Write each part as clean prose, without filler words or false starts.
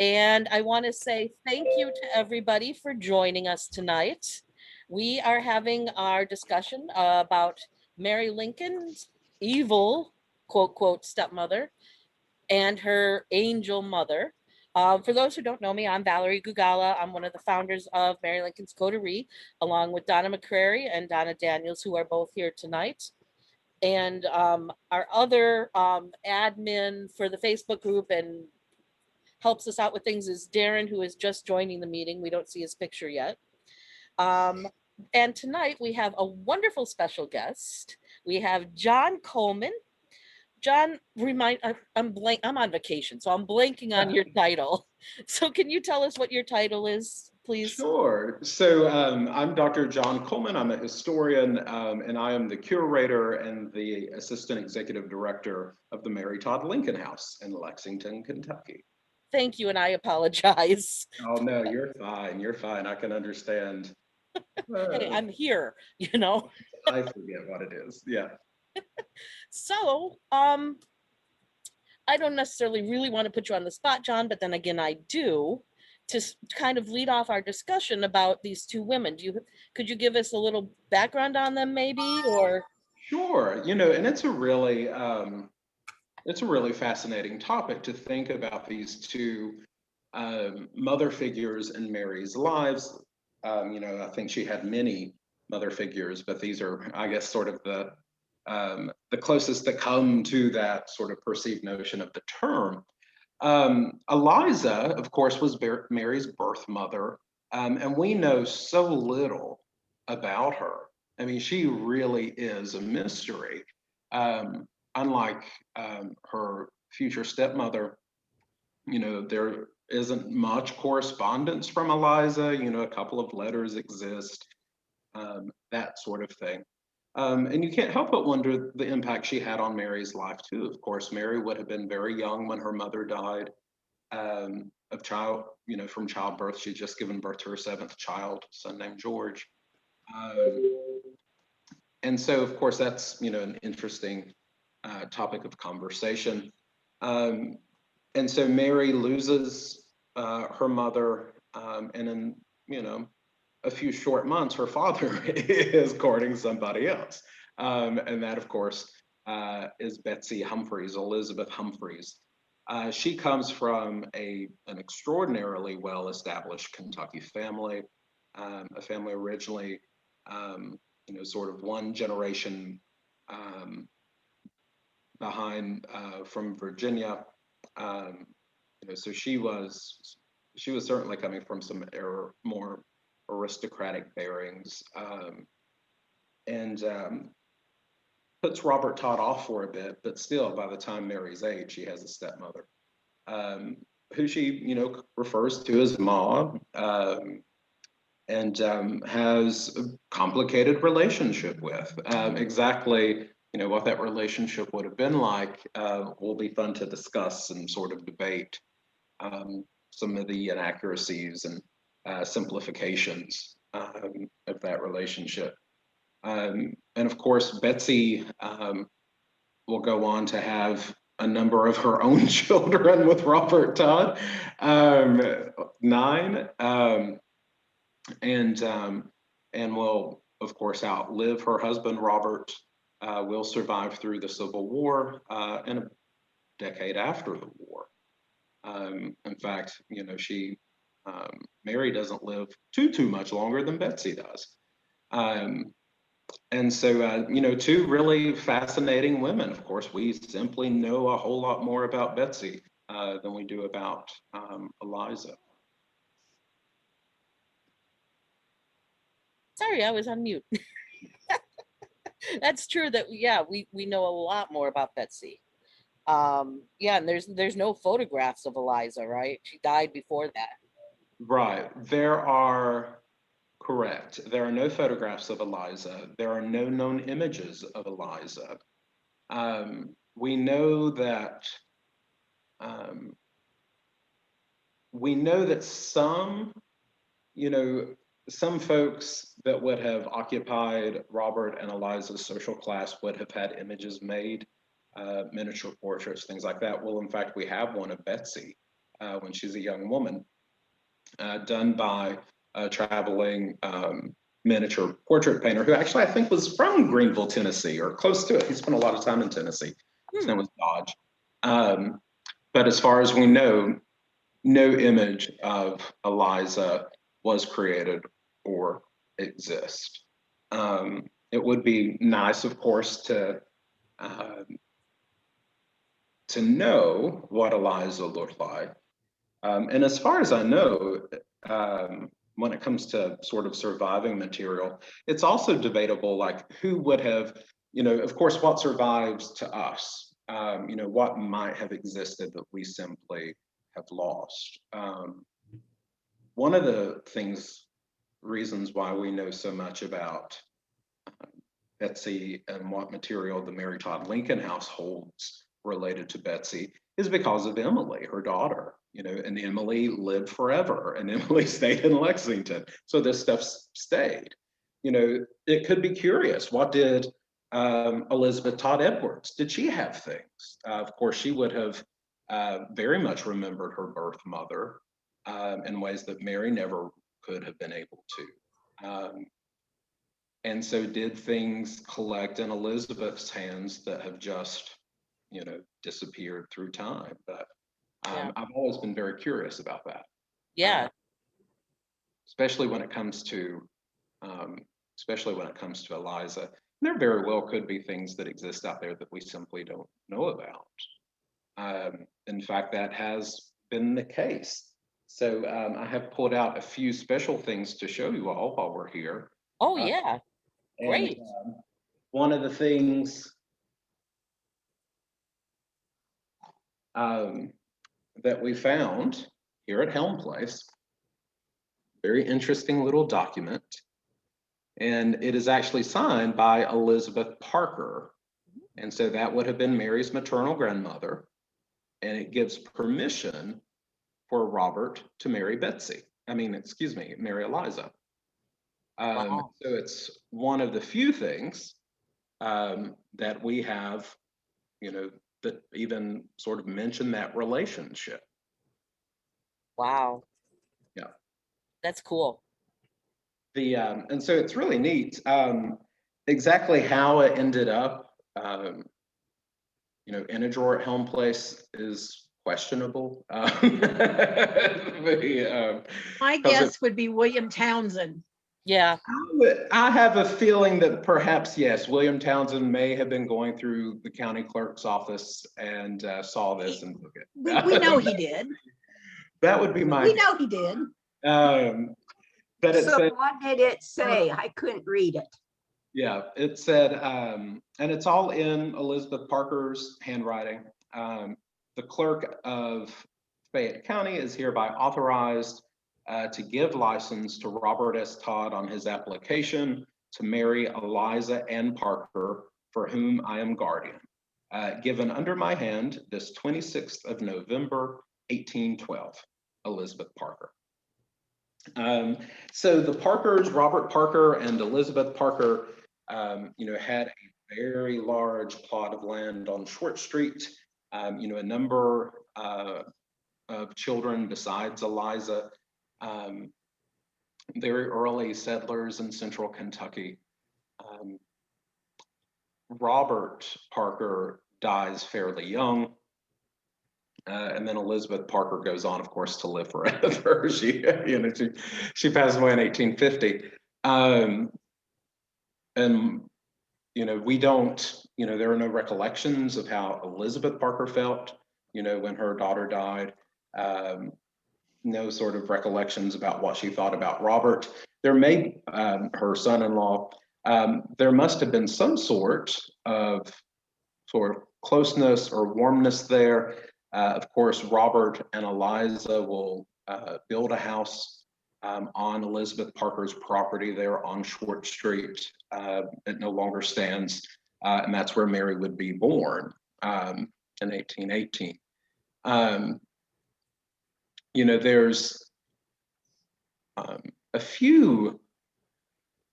And I want to say thank you to everybody for joining us tonight. We are having our discussion about Mary Lincoln's evil, quote, quote, stepmother and her angel mother. For those who don't know me, I'm Valerie Gugala. I'm one of the founders of Mary Lincoln's Coterie, along with Donna McCrary and Donna Daniels, who are both here tonight. And our other admin for the Facebook group and helps us out with things is Darren, who is just joining the meeting. We don't see his picture yet. Um, and tonight we have a wonderful special guest. We have Jon Coleman. Jon, I'm on vacation, so I'm blanking on your title. So can you tell us what your title is, please? Sure. So I'm Dr. Jon Coleman. I'm a historian, and I am the curator and the assistant executive director of the Mary Todd Lincoln House in Lexington, Kentucky. Thank you, and I apologize. Oh, no, you're fine. You're fine. I can understand. Hey, Uh, I'm here, you know. I forget what it is. Yeah. So, I don't necessarily really want to put you on the spot, Jon, but then again, I do to kind of lead off our discussion about these two women. Could you give us a little background on them, maybe, or? Sure. And it's a really fascinating topic to think about these two mother figures in Mary's lives. I think she had many mother figures, but these are, I guess, sort of the closest that come to that sort of perceived notion of the term. Eliza, of course, was Mary's birth mother, and we know so little about her. I mean, she really is a mystery. Unlike her future stepmother, there isn't much correspondence from Eliza. A couple of letters exist, that sort of thing. And you can't help but wonder the impact she had on Mary's life too. Of course, Mary would have been very young when her mother died from childbirth. She'd just given birth to her seventh child, a son named George. Um, and so, of course, that's an interesting topic of conversation. Um, and so Mary loses her mother, and in a few short months, her father is courting somebody else, and that, of course, is Betsy Humphreys, Elizabeth Humphreys. She comes from an extraordinarily well-established Kentucky family, a family originally, sort of one generation um, behind from Virginia. Um, so she was certainly coming from some more aristocratic bearings, and puts Robert Todd off for a bit, but still, by the time Mary's age, she has a stepmother, um, who she, refers to as Ma, and has a complicated relationship with. Exactly, what that relationship would have been like will be fun to discuss and sort of debate some of the inaccuracies and simplifications of that relationship. And of course, Betsy will go on to have a number of her own children with Robert Todd, um, nine, and will of course outlive her husband Robert. Will survive through the Civil War and a decade after the war. In fact, she Mary doesn't live too much longer than Betsy does. Um, and so, two really fascinating women. Of course, we simply know a whole lot more about Betsy than we do about Eliza. Sorry, I was on mute. That's true that, yeah, we know a lot more about Betsy. Yeah, and there's no photographs of Eliza, right? She died before that. Right. There are, correct. There are no photographs of Eliza. There are no known images of Eliza. We know that um, some, you know, some folks that would have occupied Robert and Eliza's social class would have had images made, miniature portraits, things like that. Well, in fact, we have one of Betsy when she's a young woman, done by a traveling miniature portrait painter who actually I think was from Greenville, Tennessee, or close to it. He spent a lot of time in Tennessee. His name was Dodge. But as far as we know, no image of Eliza was created or exists. It would be nice, of course, to know what Eliza looked like. And as far as I know, when it comes to sort of surviving material, it's also debatable, like who would have, of course, what survives to us, what might have existed that we simply have lost. One of the reasons why we know so much about Betsy and what material the Mary Todd Lincoln House holds related to Betsy is because of Emily, her daughter, and Emily lived forever and Emily stayed in Lexington. So this stuff stayed. It could be curious. What did Elizabeth Todd Edwards, did she have things? Of course, she would have very much remembered her birth mother in ways that Mary never could have been able to. And so did things collect in Elizabeth's hands that have just, disappeared through time? But I've always been very curious about that. Yeah. Especially when it comes to Eliza. There very well could be things that exist out there that we simply don't know about. In fact, that has been the case. So I have pulled out a few special things to show you all while we're here. Oh, yeah. Great. And one of the things that we found here at Helm Place, very interesting little document. And it is actually signed by Elizabeth Parker. And so that would have been Mary's maternal grandmother. And it gives permission for Robert to marry Mary Eliza. Wow. So it's one of the few things that we have, that even sort of mention that relationship. Wow. Yeah. That's cool. And so it's really neat. Exactly how it ended up, in a drawer at Helm Place is questionable. My guess would be William Townsend. Yeah. I have a feeling that perhaps, yes, William Townsend may have been going through the county clerk's office and saw this and took it. We know he did. That would be my. We know he did. But it So said, what did it say? I couldn't read it. yeah, it said, and it's all in Elizabeth Parker's handwriting. The clerk of Fayette County is hereby authorized to give license to Robert S. Todd on his application to marry Eliza Ann Parker, for whom I am guardian, given under my hand this 26th of November, 1812, Elizabeth Parker. So the Parkers, Robert Parker and Elizabeth Parker, had a very large plot of land on Short Street, a number of children besides Eliza, very early settlers in central Kentucky. Robert Parker dies fairly young. And then Elizabeth Parker goes on, of course, to live forever. She passed away in 1850. And, we don't, there are no recollections of how Elizabeth Parker felt, when her daughter died. No sort of recollections about what she thought about Robert. There may, her son-in-law, there must have been some sort of closeness or warmness there. Of course, Robert and Eliza will build a house on Elizabeth Parker's property there on Short Street. It no longer stands, and that's where Mary would be born in 1818. There's a few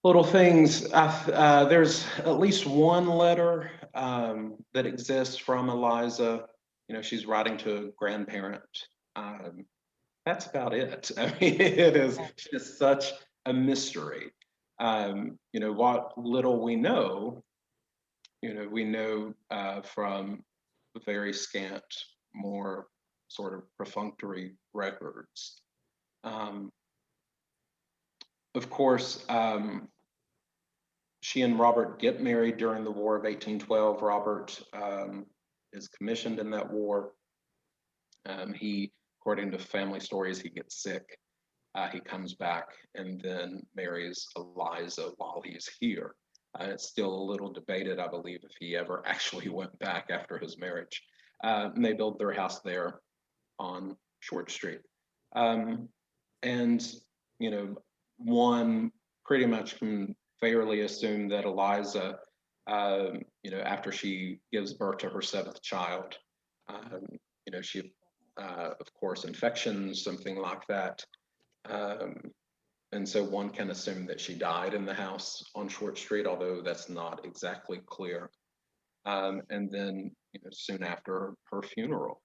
little things. There's at least one letter that exists from Eliza. She's writing to a grandparent That's about it. I mean, it is just such a mystery. What little we know, we know from very scant, more sort of perfunctory records. Of course, she and Robert get married during the War of 1812. Robert is commissioned in that war. He, according to family stories, he gets sick. He comes back and then marries Eliza while he's here. It's still a little debated, I believe, if he ever actually went back after his marriage. And they build their house there on Short Street. And, one pretty much can fairly assume that Eliza, after she gives birth to her 7th child, she, of course, infections, something like that. And so one can assume that she died in the house on Short Street, although that's not exactly clear. And then, soon after her funeral.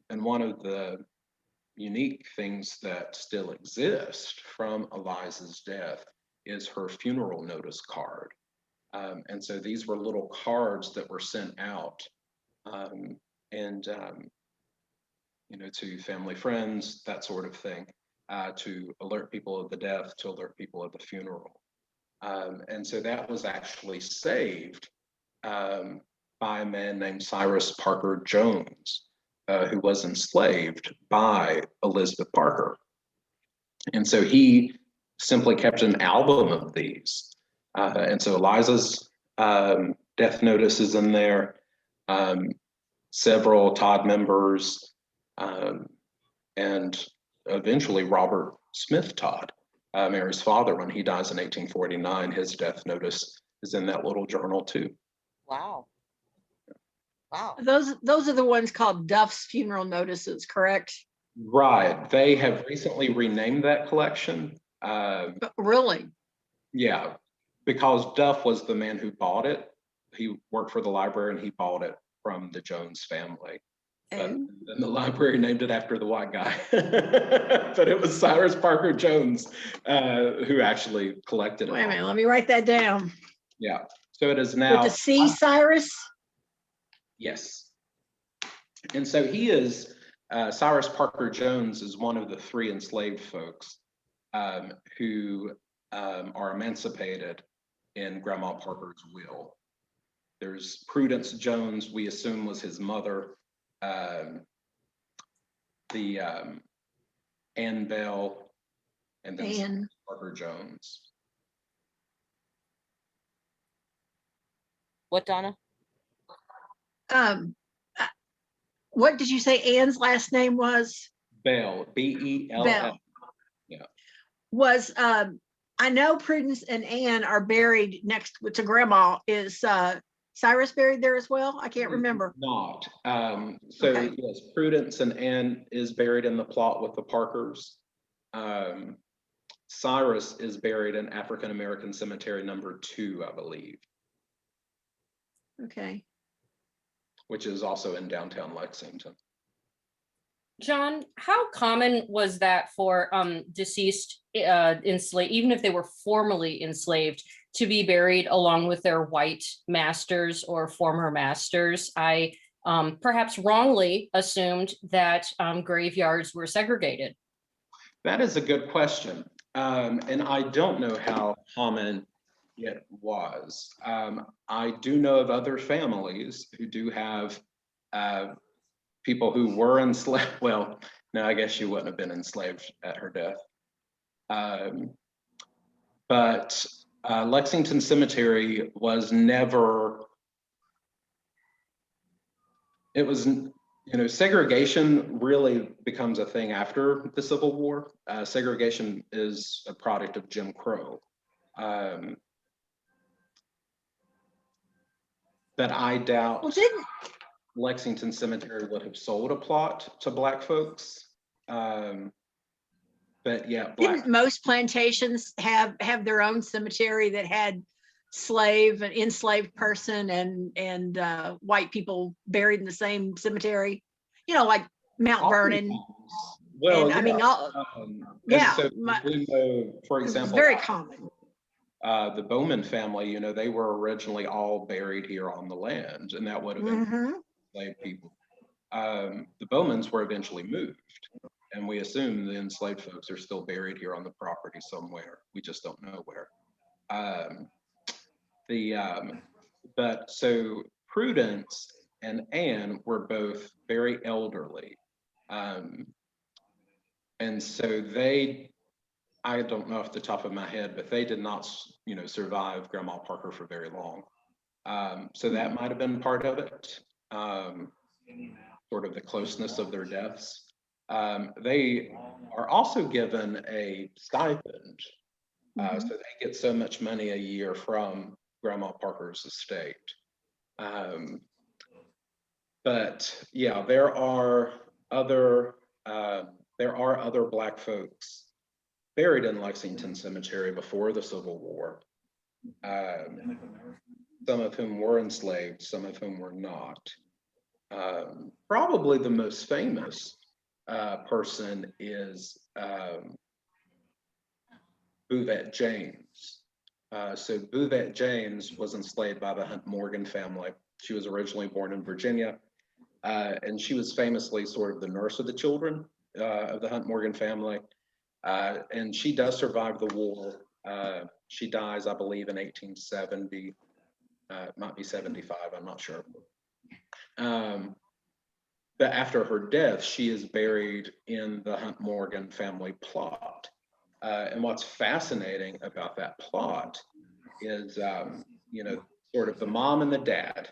And one of the unique things that still exist from Eliza's death is her funeral notice card. And so these were little cards that were sent out to family, friends, that sort of thing, to alert people of the death, to alert people of the funeral. And so that was actually saved by a man named Cyrus Parker Jones, who was enslaved by Elizabeth Parker. And so he simply kept an album of these. And so Eliza's death notice is in there, several Todd members, and eventually Robert Smith Todd, Mary's father, when he dies in 1849, his death notice is in that little journal too. Wow. Wow. Those are the ones called Duff's funeral notices, correct? Right. They have recently renamed that collection. But really? Yeah, because Duff was the man who bought it. He worked for the library and he bought it from the Jones family. But then the library named it after the white guy. But it was Cyrus Parker Jones who actually collected it. Wait a minute, let me write that down. Yeah. So it is now. With the C, Cyrus? Yes. And so he is, Cyrus Parker Jones is one of the 3 enslaved folks who are emancipated in Grandma Parker's will. There's Prudence Jones, we assume was his mother, Ann Bell, and then Parker Jones. What, Donna? What did you say Ann's last name was? Bell, B-E-L-L. Bell. Yeah. Was, I know Prudence and Ann are buried next to Grandma. Is Cyrus buried there as well? I can't remember. Not. Okay. Yes, Prudence and Ann is buried in the plot with the Parkers. Cyrus is buried in African American Cemetery number 2, I believe. Okay. Which is also in downtown Lexington. John, how common was that for deceased enslaved, even if they were formerly enslaved, to be buried along with their white masters or former masters? I perhaps wrongly assumed that graveyards were segregated. That is a good question. And I don't know how common it was. I do know of other families who do have people who were enslaved. Well, no, I guess she wouldn't have been enslaved at her death. But Lexington Cemetery was never, it was, segregation really becomes a thing after the Civil War. Segregation is a product of Jim Crow. But I doubt Lexington Cemetery would have sold a plot to Black folks. But yeah, didn't most plantations have their own cemetery that had an enslaved person and white people buried in the same cemetery? Like Mount Vernon. Well, And I mean, all, and yeah, so we know, for it was example, very common. the Bowman family, they were originally all buried here on the land, and that would have been Mhm. enslaved people. The Bowmans were eventually moved, and we assume the enslaved folks are still buried here on the property somewhere. We just don't know where. Um, but so Prudence and Anne were both very elderly. And so I don't know off the top of my head, but they did not, survive Grandma Parker for very long. So that might have been part of it, sort of the closeness of their deaths. They are also given a stipend. So they get so much money a year from Grandma Parker's estate. But yeah, there are other Black folks buried in Lexington Cemetery before the Civil War. Some of whom were enslaved, some of whom were not. Probably the most famous person is Buvette James. So Buvette James was enslaved by the Hunt Morgan family. She was originally born in Virginia, and she was famously sort of the nurse of the children of the Hunt Morgan family. And she does survive the war. She dies, I believe, in 1870. It might be 75, I'm not sure. But after her death, she is buried in the Hunt Morgan family plot. And what's fascinating about that plot is, sort of the mom and the dad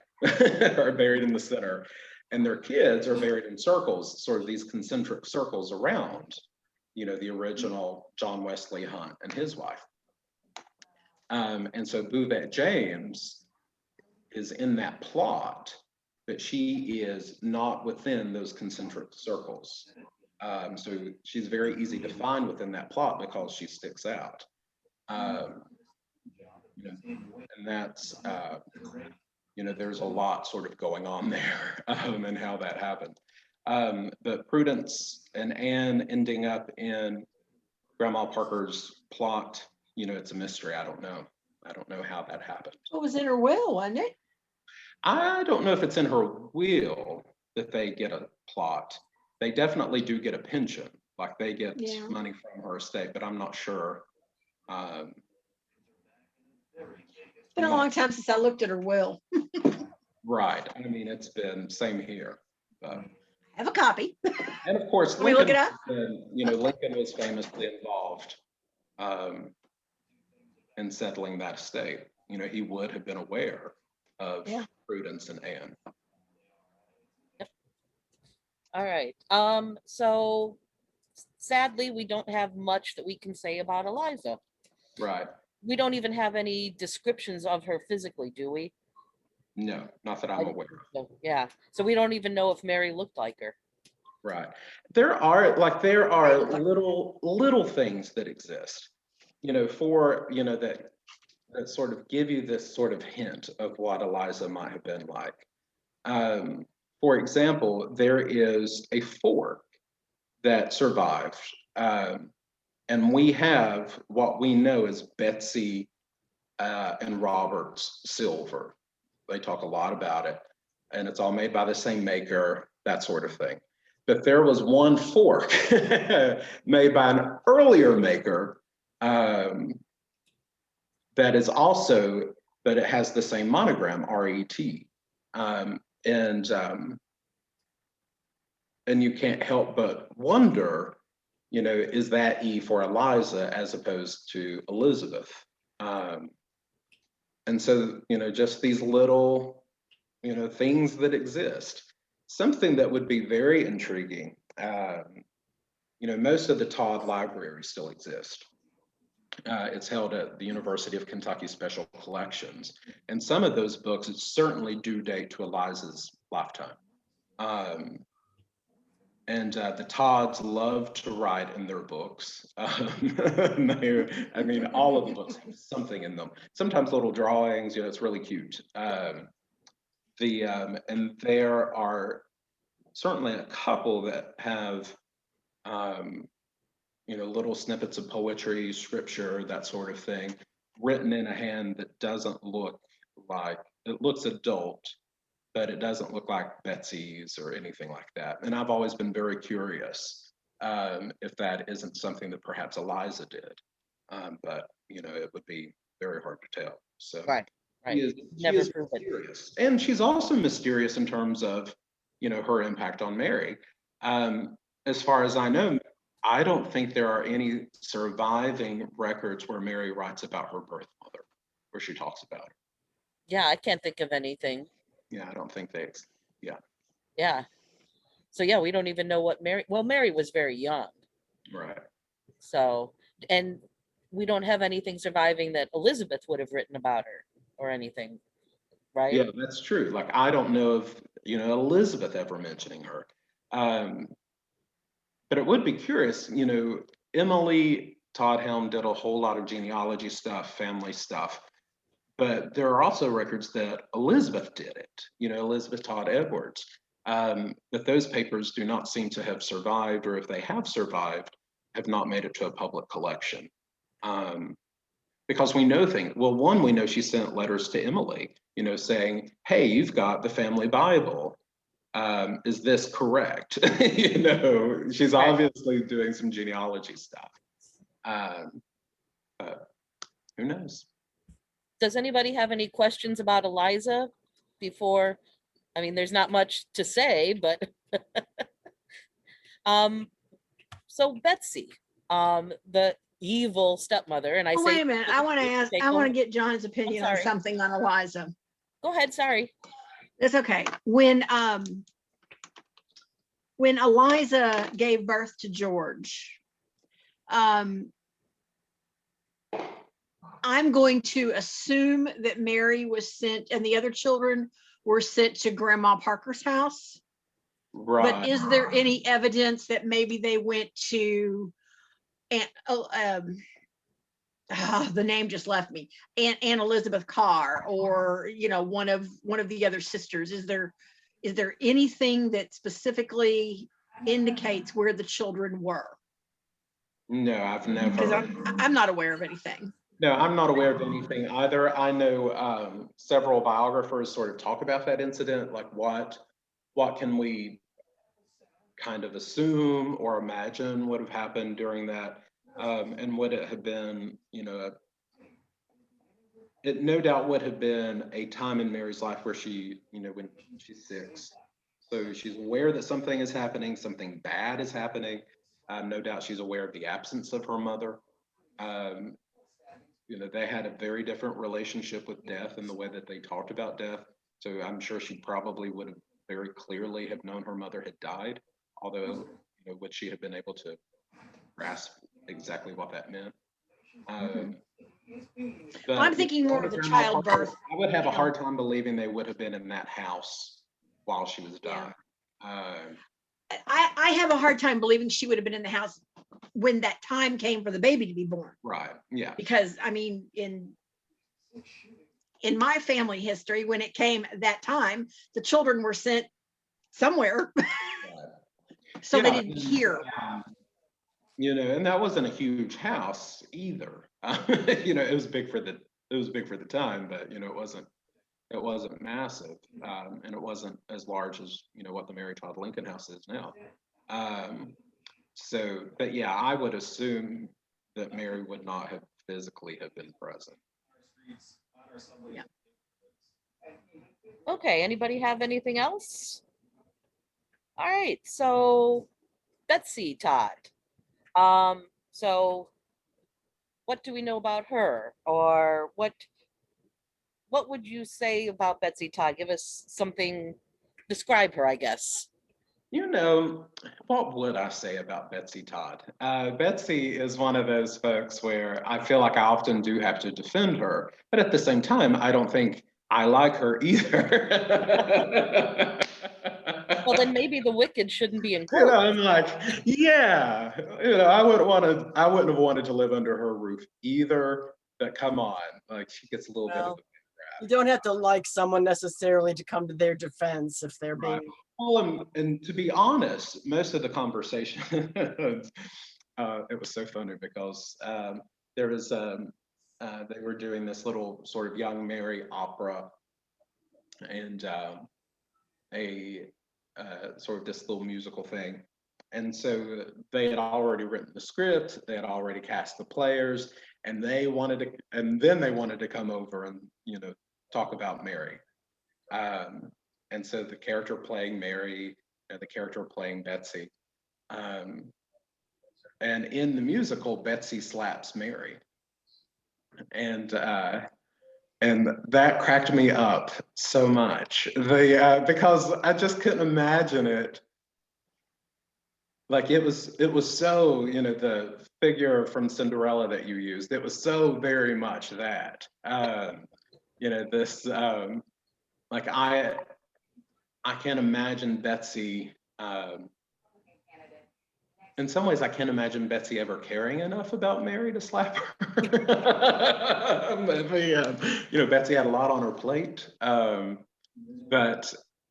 are buried in the center, and their kids are buried in circles, sort of these concentric circles around, the original John Wesley Hunt and his wife. And so Buvette James is in that plot, but she is not within those concentric circles. So she's very easy to find within that plot because she sticks out. And that's, there's a lot sort of going on there and how that happened. But Prudence and Anne ending up in Grandma Parker's plot, it's a mystery. I don't know how that happened. It was in her will, wasn't it? I don't know if it's in her will that they get a plot. They definitely do get a pension, like they get money from her estate, but I'm not sure. It's been a long time since I looked at her will. Right. I mean, it's been same here. I have a copy. And of course, Can we look it up? Lincoln was famously involved in settling that estate. He would have been aware of Prudence and Anne. All right. So sadly, we don't have much that we can say about Eliza. Right. We don't even have any descriptions of her physically, do we? No, not that I'm aware of. So, yeah. So we don't even know if Mary looked like her. Right. There are little things that exist, that sort of give you this sort of hint of what Eliza might have been like. For example, there is a fork that survived, and we have what we know as Betsy and Robert's silver. They talk a lot about it, and it's all made by the same maker, that sort of thing. But there was one fork made by an earlier maker that is also, but it has the same monogram, R-E-T. And you can't help but wonder, is that E for Eliza as opposed to Elizabeth? And so, just these little, things that exist. Something that would be very intriguing, most of the Todd libraries still exist. It's held at the University of Kentucky Special Collections. And some of those books certainly do date to Eliza's lifetime. And the Todds love to write in their books. All of the books have something in them. Sometimes little drawings, it's really cute. And there are certainly a couple that have, little snippets of poetry, scripture, that sort of thing, written in a hand that doesn't look like, it looks adult, but it doesn't look like Betsy's or anything like that. And I've always been very curious if that isn't something that perhaps Eliza did. But, it would be very hard to tell. So Right. she Right. is, Never proven. mysterious. And she's also mysterious in terms of, her impact on Mary. As far as I know, I don't think there are any surviving records where Mary writes about her birth mother, where she talks about her. Yeah, I can't think of anything. Yeah, I don't think they, Yeah. So yeah, we don't even know what Mary was very young. right. So, and we don't have anything surviving that Elizabeth would have written about her or anything, right? Yeah, that's true. Like, I don't know of, Elizabeth ever mentioning her. But it would be curious, Emily Todd Helm did a whole lot of genealogy stuff, family stuff, but there are also records that Elizabeth did it, Elizabeth Todd Edwards. But those papers do not seem to have survived, or if they have survived, have not made it to a public collection. Because we know things. Well, one, we know she sent letters to Emily, saying, hey, you've got the family Bible. Is this correct? She's Right. obviously doing some genealogy stuff. But who knows? Does anybody have any questions about Eliza before? I mean, there's not much to say, but so Betsy, the evil stepmother, and I Oh, say wait a minute. I want to ask, I want to get John's opinion on sorry. something on Eliza. Go ahead, sorry. It's okay. When Eliza gave birth to George, I'm going to assume that Mary was sent and the other children were sent to Grandma Parker's house. Right. But is there any evidence that maybe they went to the name just left me, Aunt Elizabeth Carr, or one of the other sisters? Is there anything that specifically indicates where the children were? No, I've Because never. I'm not aware of anything. No, I'm not aware of anything either. I know several biographers sort of talk about that incident, like what can we kind of assume or imagine would have happened during that, and would it have been, it no doubt would have been a time in Mary's life where she, when she's 6, so she's aware that something is happening, something bad is happening. No doubt she's aware of the absence of her mother. They had a very different relationship with death and the way that they talked about death. So I'm sure she probably would have very clearly have known her mother had died, although, would she have been able to grasp exactly what that meant? But I'm thinking more of the childbirth. I would have a hard time believing they would have been in that house while she was dying. I have a hard time believing she would have been in the house when that time came for the baby to be born. Right. Yeah. Because I mean, in my family history, when it came that time, the children were sent somewhere. So they didn't hear. And that wasn't a huge house either. It was big for the time, but it wasn't massive, and it wasn't as large as what the Mary Todd Lincoln House is now. But yeah, I would assume that Mary would not have physically have been present. Yeah. Okay, anybody have anything else? All right, so Betsy Todd. So what do we know about her, or what would you say about Betsy Todd? Give us something, describe her, I guess. What would I say about Betsy Todd? Betsy is one of those folks where I feel like I often do have to defend her, but at the same time, I don't think I like her either. Well, then maybe the wicked shouldn't be in court. I'm like, yeah, I wouldn't have wanted to live under her roof either, but come on, like she gets a little bit of a You don't have to like someone necessarily to come to their defense if they're Right. being. Well, and to be honest, most of the conversation, it was so funny because there was, they were doing this little sort of young Mary opera, and a sort of this little musical thing. And so they had already written the script, they had already cast the players, and then they wanted to come over and, talk about Mary. And so the character playing Mary, the character playing Betsy. And in the musical, Betsy slaps Mary. And that cracked me up so much. Because I just couldn't imagine it. Like it was so, the figure from Cinderella that you used, it was so very much that. This like I can't imagine Betsy. In some ways, I can't imagine Betsy ever caring enough about Mary to slap her. Betsy had a lot on her plate. And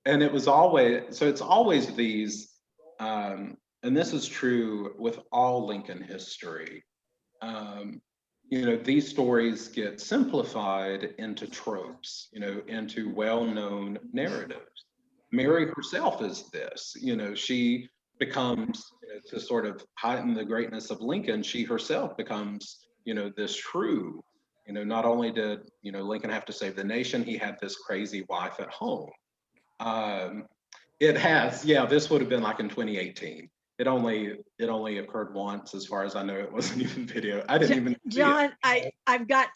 it was always, so it's always these, and this is true with all Lincoln history. These stories get simplified into tropes, into well-known narratives. Mary herself is this, she becomes, to sort of heighten the greatness of Lincoln, she herself becomes, this shrew. Not only did, Lincoln have to save the nation, he had this crazy wife at home. This would have been like in 2018. It only occurred once, as far as I know. It wasn't even video. I didn't even see John, it. I've got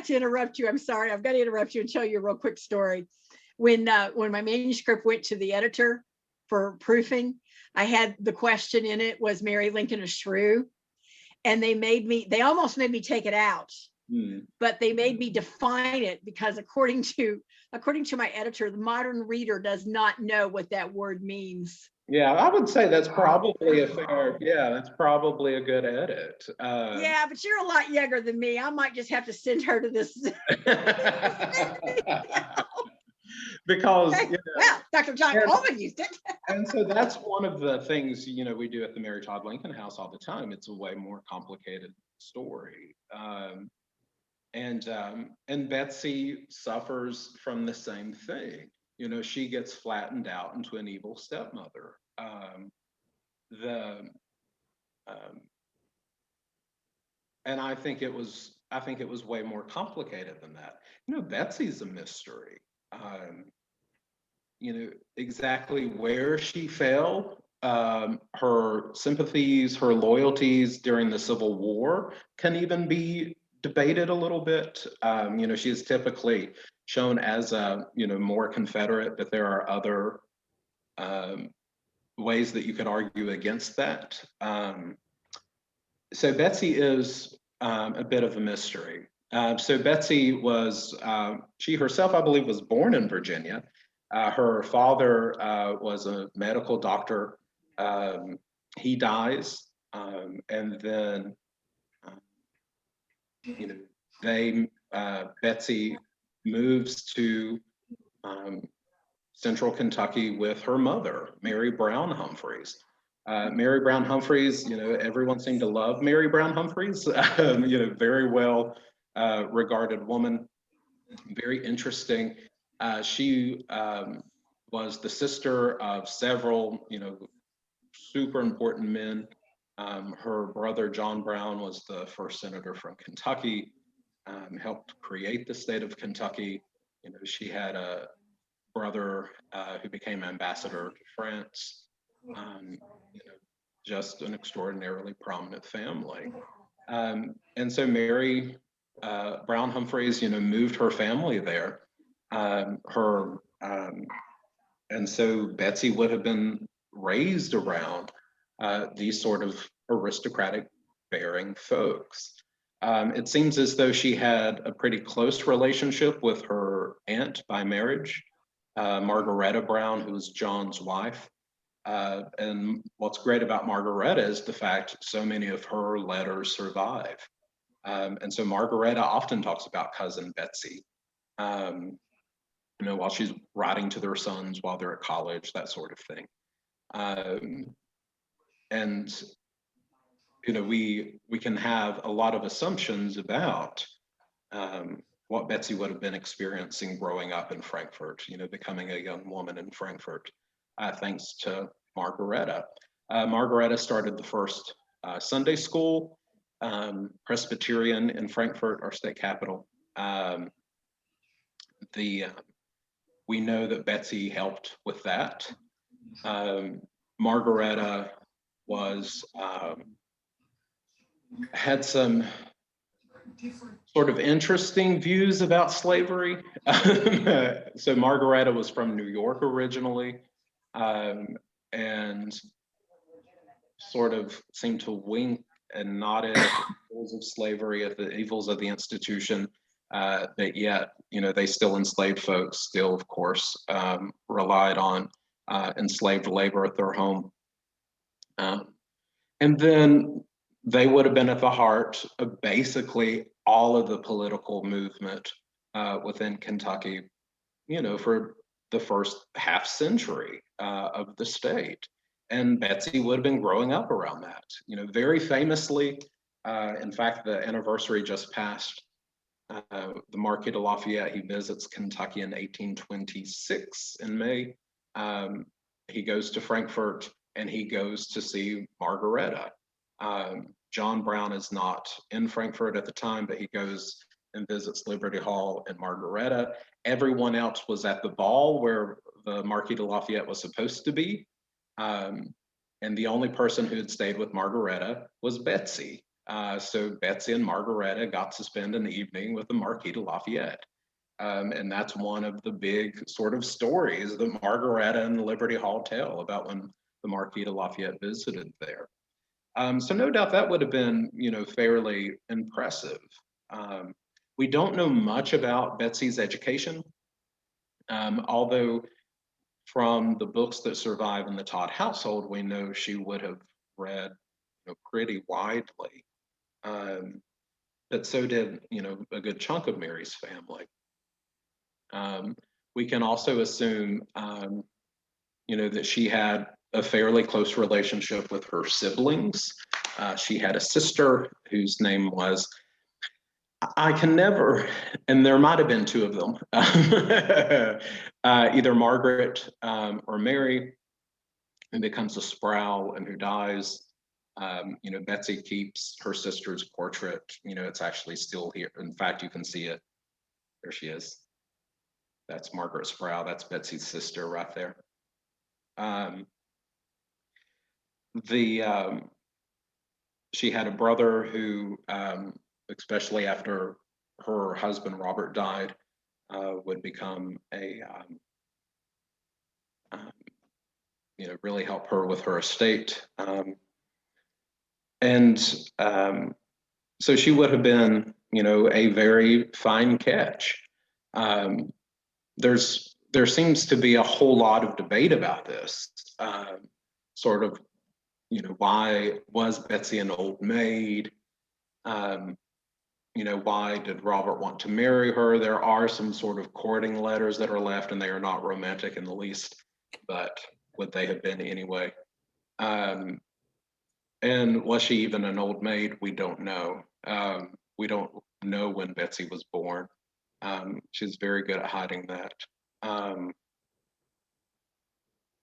to interrupt you. I'm sorry. I've got to interrupt you and tell you a real quick story. When my manuscript went to the editor for proofing, I had the question in it, was Mary Lincoln a shrew? And they almost made me take it out. But they made me define it, because according to my editor, the modern reader does not know what that word means. Yeah, I would say that's probably that's probably a good edit. Yeah, but you're a lot younger than me. I might just have to send her to this. Because well, Dr. Jon Coleman used it. And so that's one of the things we do at the Mary Todd Lincoln House all the time. It's a way more complicated story. And Betsy suffers from the same thing. She gets flattened out into an evil stepmother. And I think it was way more complicated than that. Betsy's a mystery. Exactly where she fell, her sympathies, her loyalties during the Civil War can even be debated a little bit. She is typically shown as a more Confederate, but there are other ways that you could argue against that. So Betsy is a bit of a mystery. So Betsy was, she herself, I believe, was born in Virginia. Her father was a medical doctor. He dies, and then Betsy moves to central Kentucky with her mother, Mary Brown Humphreys. Mary Brown Humphreys, everyone seemed to love Mary Brown Humphreys. Very well regarded woman, very interesting. She was the sister of several, super important men. Her brother, John Brown, was the first senator from Kentucky, helped create the state of Kentucky. She had a brother who became ambassador to France. Just an extraordinarily prominent family. And so Mary Brown Humphreys, moved her family there. And so Betsy would have been raised around these sort of aristocratic bearing folks. It seems as though she had a pretty close relationship with her aunt by marriage, Margaretta Brown, who was John's wife. And what's great about Margaretta is the fact so many of her letters survive. And so Margaretta often talks about cousin Betsy. you know, while she's writing to their sons while they're at college, that sort of thing. And you know, we can have a lot of assumptions about what Betsy would have been experiencing growing up in Frankfurt, you know, becoming a young woman in Frankfurt, thanks to Margaretta. Margaretta started the first Sunday school, Presbyterian in Frankfurt, our state capital. We know that Betsy helped with that. Margaretta was had some sort of interesting views about slavery. So Margaretta was from New York originally, and sort of seemed to wink and nodded at the evils of slavery, at the evils of the institution, but yet, you know, they still enslaved folks, still, of course, relied on enslaved labor at their home. And then they would have been at the heart of basically all of the political movement within Kentucky, you know, for the first half century of the state. And Betsy would have been growing up around that, you know, very famously. In fact, the anniversary just passed. The Marquis de Lafayette, he visits Kentucky in 1826 in May. He goes to Frankfurt and he goes to see Margaretta. John Brown is not in Frankfurt at the time, but he goes and visits Liberty Hall and Margaretta. Everyone else was at the ball where the Marquis de Lafayette was supposed to be. And the only person who had stayed with Margaretta was Betsy. So Betsy and Margaretta got to spend an evening with the Marquis de Lafayette. And that's one of the big sort of stories that Margaretta and Liberty Hall tell about when the Marquis de Lafayette visited there. So no doubt that would have been, you know, fairly impressive. We don't know much about Betsy's education, although from the books that survive in the Todd household, we know she would have read, you know, pretty widely. But so did, you know, a good chunk of Mary's family. We can also assume, you know, that she had a fairly close relationship with her siblings. She had a sister whose name was, I can never, and there might have been two of them, either Margaret or Mary, who becomes a Sproul and who dies. You know, Betsy keeps her sister's portrait. You know, it's actually still here. In fact, you can see it. There she is. That's Margaret Sproul. That's Betsy's sister right there. She had a brother who, especially after her husband Robert died, would become a, you know, really help her with her estate. So she would have been, you know, a very fine catch. There seems to be a whole lot of debate about this, sort of, you know, why was Betsy an old maid? You know, why did Robert want to marry her? There are some sort of courting letters that are left, and they are not romantic in the least, but would they have been anyway? And was she even an old maid? We don't know. We don't know when Betsy was born. She's very good at hiding that.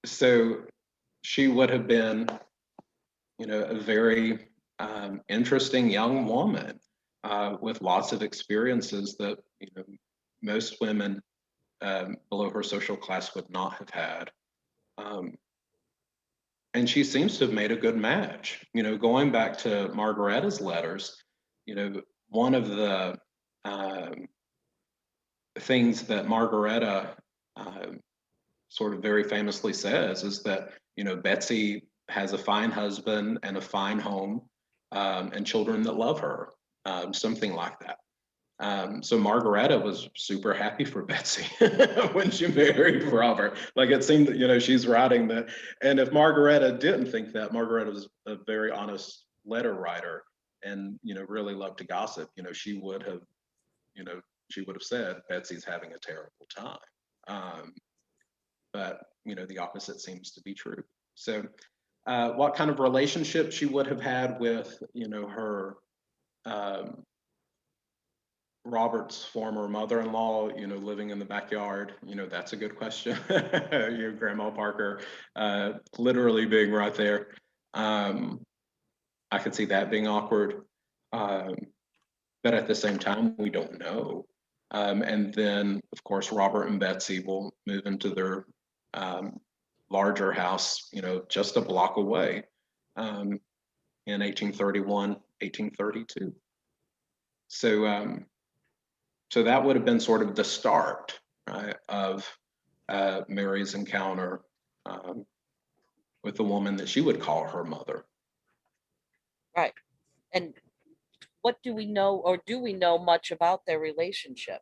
So she would have been, you know, a very interesting young woman with lots of experiences that, you know, most women below her social class would not have had. And she seems to have made a good match. You know, going back to Margaretta's letters, you know, one of the things that Margaretta sort of very famously says is that, you know, Betsy has a fine husband and a fine home and children that love her, something like that. So Margaretta was super happy for Betsy when she married Robert. Like, it seemed that, you know, she's writing that. And if Margaretta didn't think that, Margaretta was a very honest letter writer and, you know, really loved to gossip, you know, she would have, you know, she would have said, Betsy's having a terrible time. But, you know, the opposite seems to be true. So what kind of relationship she would have had with, you know, her Robert's former mother-in-law, you know, living in the backyard, you know, that's a good question. Your Grandma Parker, literally being right there. I could see that being awkward. But at the same time, we don't know. And then, of course, Robert and Betsy will move into their larger house, you know, just a block away in 1831, 1832. So, so that would have been sort of the start, right, of Mary's encounter with the woman that she would call her mother. Right. And what do we know, or do we know much about their relationship?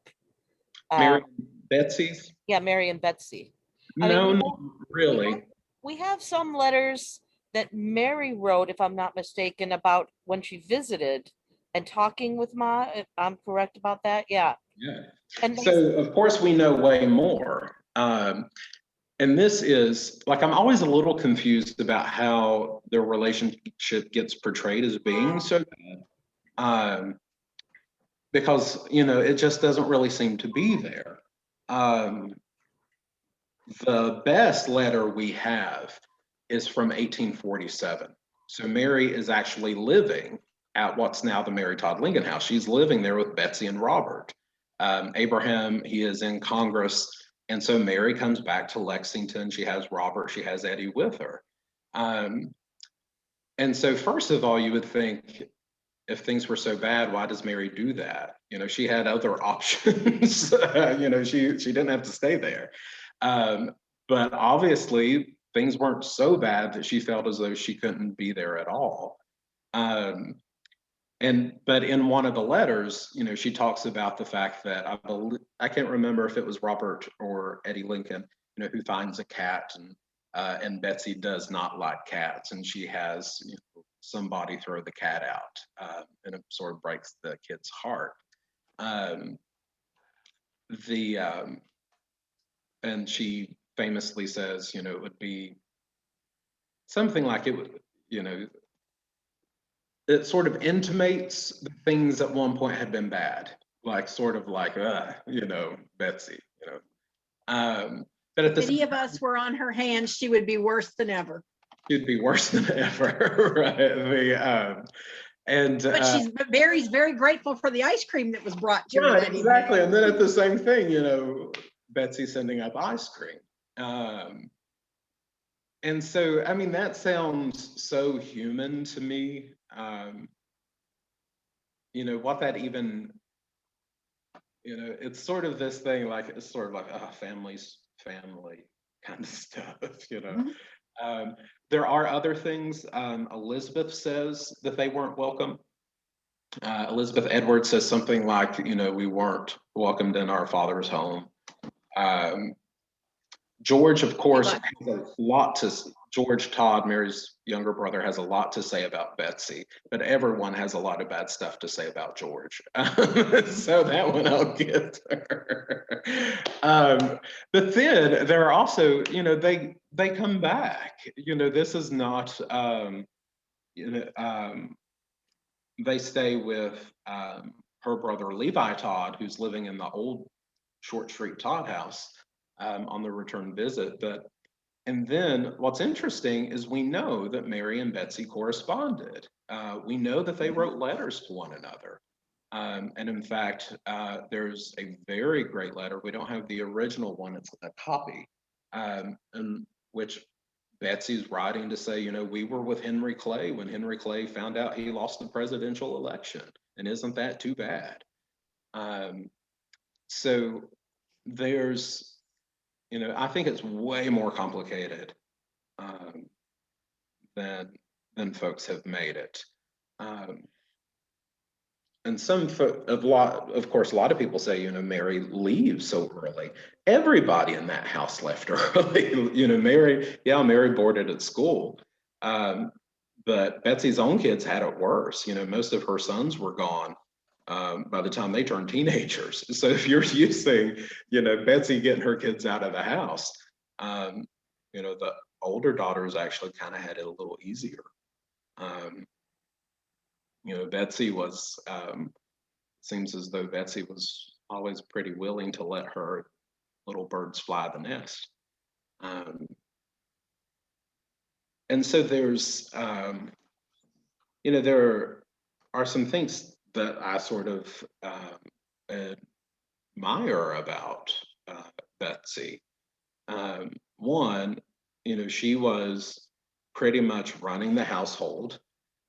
Mary and Betsy's? Yeah, Mary and Betsy. I mean, No, we not really. We have some letters that Mary wrote, if I'm not mistaken, about when she visited and talking with Ma, if I'm correct about that. Yeah. Yeah. And So of course we know way more. And this is like, I'm always a little confused about how their relationship gets portrayed as being so bad. Because, you know, it just doesn't really seem to be there. The best letter we have is from 1847. So Mary is actually living at what's now the Mary Todd Lincoln House. She's living there with Betsy and Robert. Abraham, he is in Congress. And so Mary comes back to Lexington. She has Robert, she has Eddie with her. And so first of all, you would think, if things were so bad, why does Mary do that? You know, she had other options. You know, she didn't have to stay there. But obviously things weren't so bad that she felt as though she couldn't be there at all. But in one of the letters, you know, she talks about the fact that I can't remember if it was Robert or Eddie Lincoln, you know, who finds a cat, and Betsy does not like cats, and she has, you know, somebody throw the cat out, and it sort of breaks the kid's heart. And she famously says, you know, it would be something like it would, you know, it sort of intimates the things at one point had been bad, like sort of like, you know, Betsy, you know. But at the If any of us were on her hands, she would be worse than ever. she'd be worse than ever, right? But Mary's very grateful for the ice cream that was brought to her. Right, that evening. exactly. And then at the same thing, you know, Betsy sending up ice cream. And so, I mean, that sounds so human to me. You know, what that even, you know, it's sort of this thing, like, it's sort of like, family's family kind of stuff, you know. Mm-hmm. There are other things. Elizabeth says that they weren't welcome. Elizabeth Edwards says something like, you know, we weren't welcomed in our father's home. George, of course, has a lot to, George Todd, Mary's younger brother, has a lot to say about Betsy, but everyone has a lot of bad stuff to say about George. So that one I'll give her. But then there are also, you know, they come back. You know, this is not, you know, they stay with her brother Levi Todd, who's living in the old Short Street Todd house on the return visit. And then what's interesting is we know that Mary and Betsy corresponded. We know that they wrote letters to one another. And in fact, there's a very great letter. We don't have the original one, it's a copy, in which Betsy's writing to say, you know, we were with Henry Clay when Henry Clay found out he lost the presidential election. And isn't that too bad? So there's, you know, I think it's way more complicated than folks have made it. And of course, a lot of people say, you know, Mary leaves so early. Everybody in that house left early. You know, Mary boarded at school. But Betsy's own kids had it worse. You know, most of her sons were gone by the time they turn teenagers. So if you're using, Betsy getting her kids out of the house, the older daughters actually kind of had it a little easier. Betsy was, seems as though Betsy was always pretty willing to let her little birds fly the nest. And so there's, there are some things that I sort of admire about Betsy. One, she was pretty much running the household.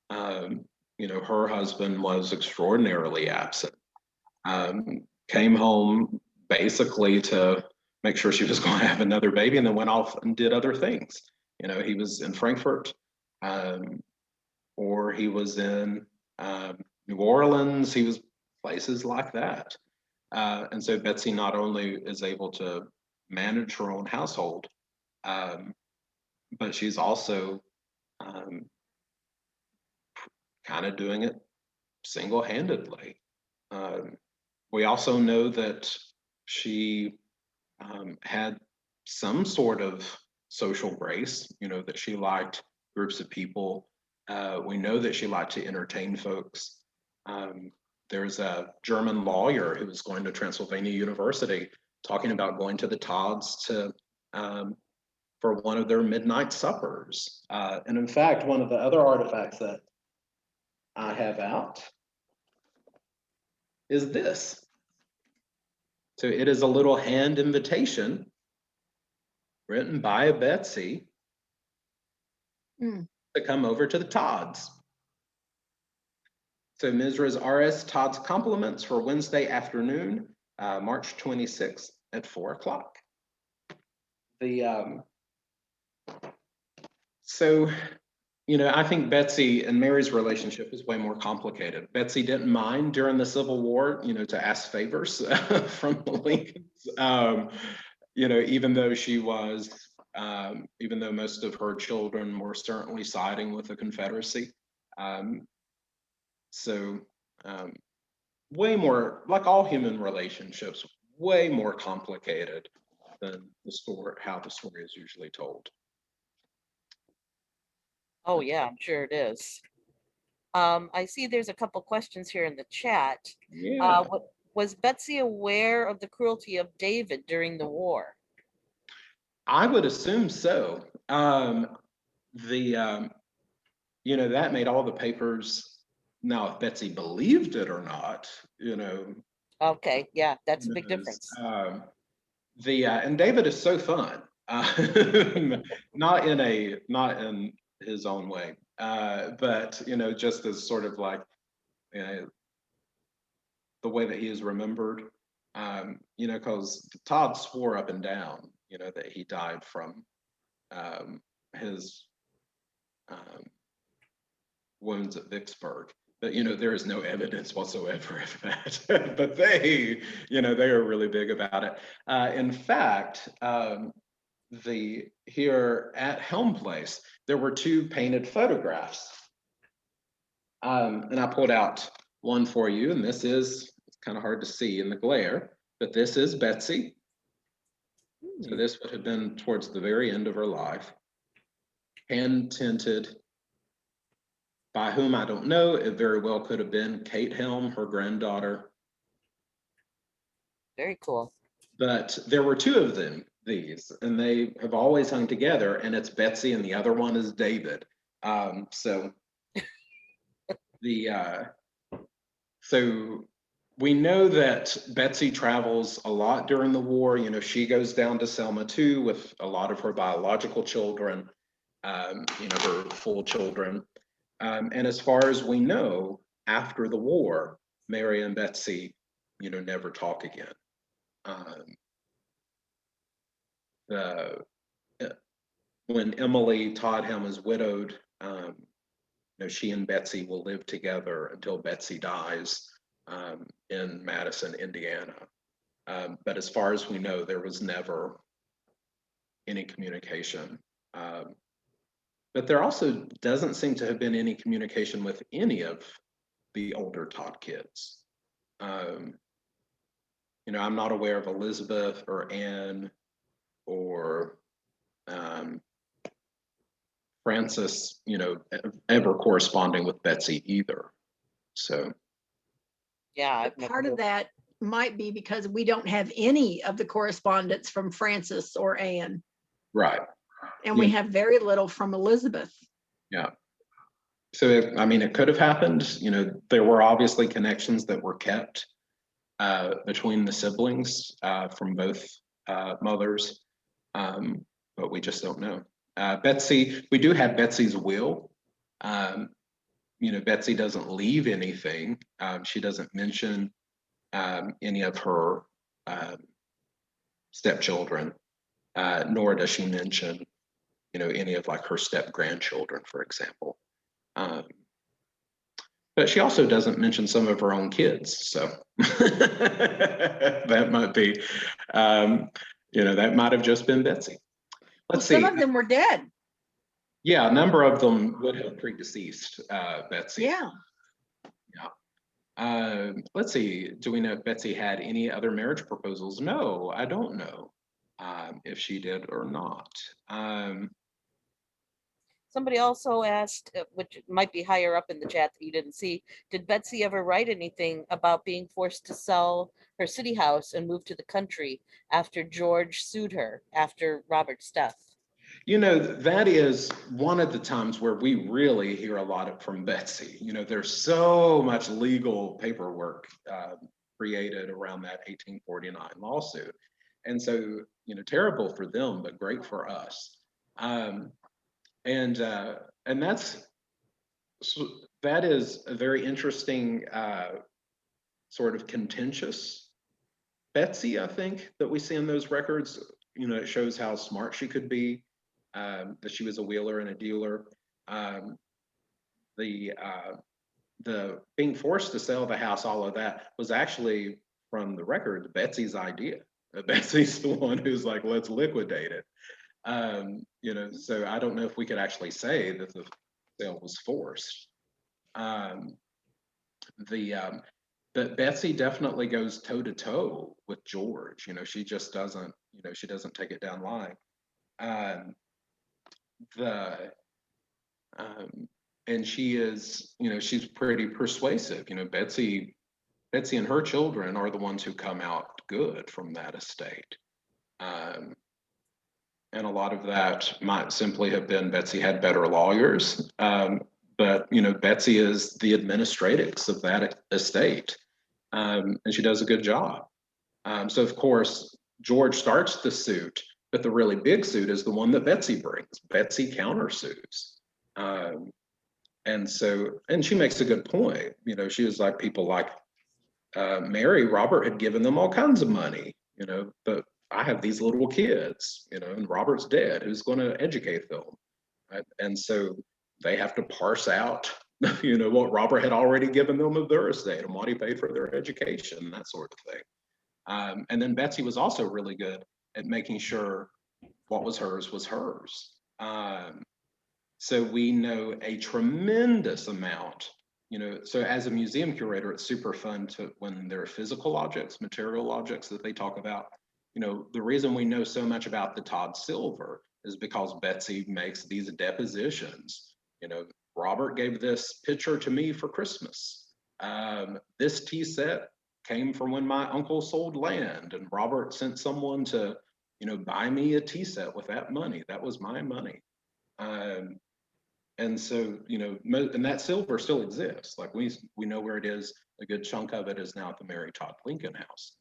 Her husband was extraordinarily absent. Came home basically to make sure she was going to have another baby, and then went off and did other things. He was in Frankfurt, or he was in New Orleans. He was places like that. And so Betsy not only is able to manage her own household, but she's also kind of doing it single-handedly. We also know that she had some sort of social grace, that she liked groups of people. We know that she liked to entertain folks. There's a German lawyer who was going to Transylvania University talking about going to the Todds to for one of their midnight suppers. And in fact, one of the other artifacts that I have out is this. So it is a little hand invitation written by Betsy to come over to the Todds. So Mrs. R.S. Todd's compliments for Wednesday afternoon, March 26th at 4:00. I think Betsy and Mary's relationship is way more complicated. Betsy didn't mind during the Civil War, to ask favors from the Lincolns, even though she was, even though most of her children were certainly siding with the Confederacy. Way more, like all human relationships, way more complicated than how the story is usually told. Oh yeah, I'm sure it is. I see there's a couple questions here in the chat. Yeah. Was Betsy aware of the cruelty of David during the war? I would assume so. That made all the papers. Now, if Betsy believed it or not, Okay, yeah, that's a big difference. And David is so fun, not in his own way, but just as sort of like the way that he is remembered, because Todd swore up and down, that he died from his wounds at Vicksburg. But there is no evidence whatsoever of that. But they are really big about it. In fact, here at Helm Place, there were 2 painted photographs. And I pulled out one for you, and it's kind of hard to see in the glare, but this is Betsy. So this would have been towards the very end of her life. Hand tinted. By whom I don't know. It very well could have been Kate Helm, her granddaughter. Very cool. But there were 2 of these, and they have always hung together, and it's Betsy and the other one is David. So we know that Betsy travels a lot during the war. She goes down to Selma too with a lot of her biological children, her full children. And as far as we know, after the war, Mary and Betsy, never talk again. When Emily Todd Helm is widowed, she and Betsy will live together until Betsy dies in Madison, Indiana. But as far as we know, there was never any communication. But there also doesn't seem to have been any communication with any of the older Todd kids. You know, I'm not aware of Elizabeth or Anne or Frances, you know, ever corresponding with Betsy either. So, Yeah, I've But never part of heard. that might be because we don't have any of the correspondence from Frances or Anne, right. and we Yeah. have very little from Elizabeth. Yeah. So, I mean, it could have happened. You know, there were obviously connections that were kept between the siblings from both mothers, but we just don't know. Betsy, we do have Betsy's will. Um, you know, Betsy doesn't leave anything. She doesn't mention any of her stepchildren, nor does she mention, you know, any of like her step grandchildren, for example. Um, but she also doesn't mention some of her own kids, so that might be, you know, that might have just been Betsy. Well, Let's some see. of them were dead. Yeah, a number of them would have predeceased Betsy. Yeah. Yeah. Let's see. Do we know if Betsy had any other marriage proposals? No, I don't know if she did or not. Somebody also asked, which might be higher up in the chat that you didn't see, did Betsy ever write anything about being forced to sell her city house and move to the country after George sued her after Robert's death? You know, that is one of the times where we really hear a lot from Betsy. You know, there's so much legal paperwork created around that 1849 lawsuit. And so, you know, terrible for them, but great for us. Um, and that is a very interesting sort of contentious Betsy, I think, that we see in those records. You know, it shows how smart she could be, that she was a wheeler and a dealer. Um, the being forced to sell the house, all of that was actually from the record Betsy's idea. Betsy's the one who's like, let's liquidate it. You know, so I don't know if we could actually say that the sale was forced. Um, the But Betsy definitely goes toe to toe with George. You know, she just doesn't. You know, she doesn't take it down line. Um, the and she is. You know, she's pretty persuasive. You know, Betsy and her children are the ones who come out good from that estate. Um, and a lot of that might simply have been Betsy had better lawyers. But you know, Betsy is the administratrix of that estate, and she does a good job. So of course, George starts the suit, but the really big suit is the one that Betsy brings. Betsy countersues. Um, and she makes a good point. You know, she was like, people like Mary, Robert had given them all kinds of money, you know, but I have these little kids, you know, and Robert's dead. Who's going to educate them? Right? And so they have to parse out, you know, what Robert had already given them of their estate and what he paid for their education, that sort of thing. And then Betsy was also really good at making sure what was hers was hers. So we know a tremendous amount, you know, so as a museum curator, it's super fun to, when there are physical objects, material objects that they talk about, you know, the reason we know so much about the Todd silver is because Betsy makes these depositions. You know, Robert gave this picture to me for Christmas. This tea set came from when my uncle sold land, and Robert sent someone to, you know, buy me a tea set with that money. That was my money. And so, you know, and that silver still exists. Like we know where it is. A good chunk of it is now at the Mary Todd Lincoln House.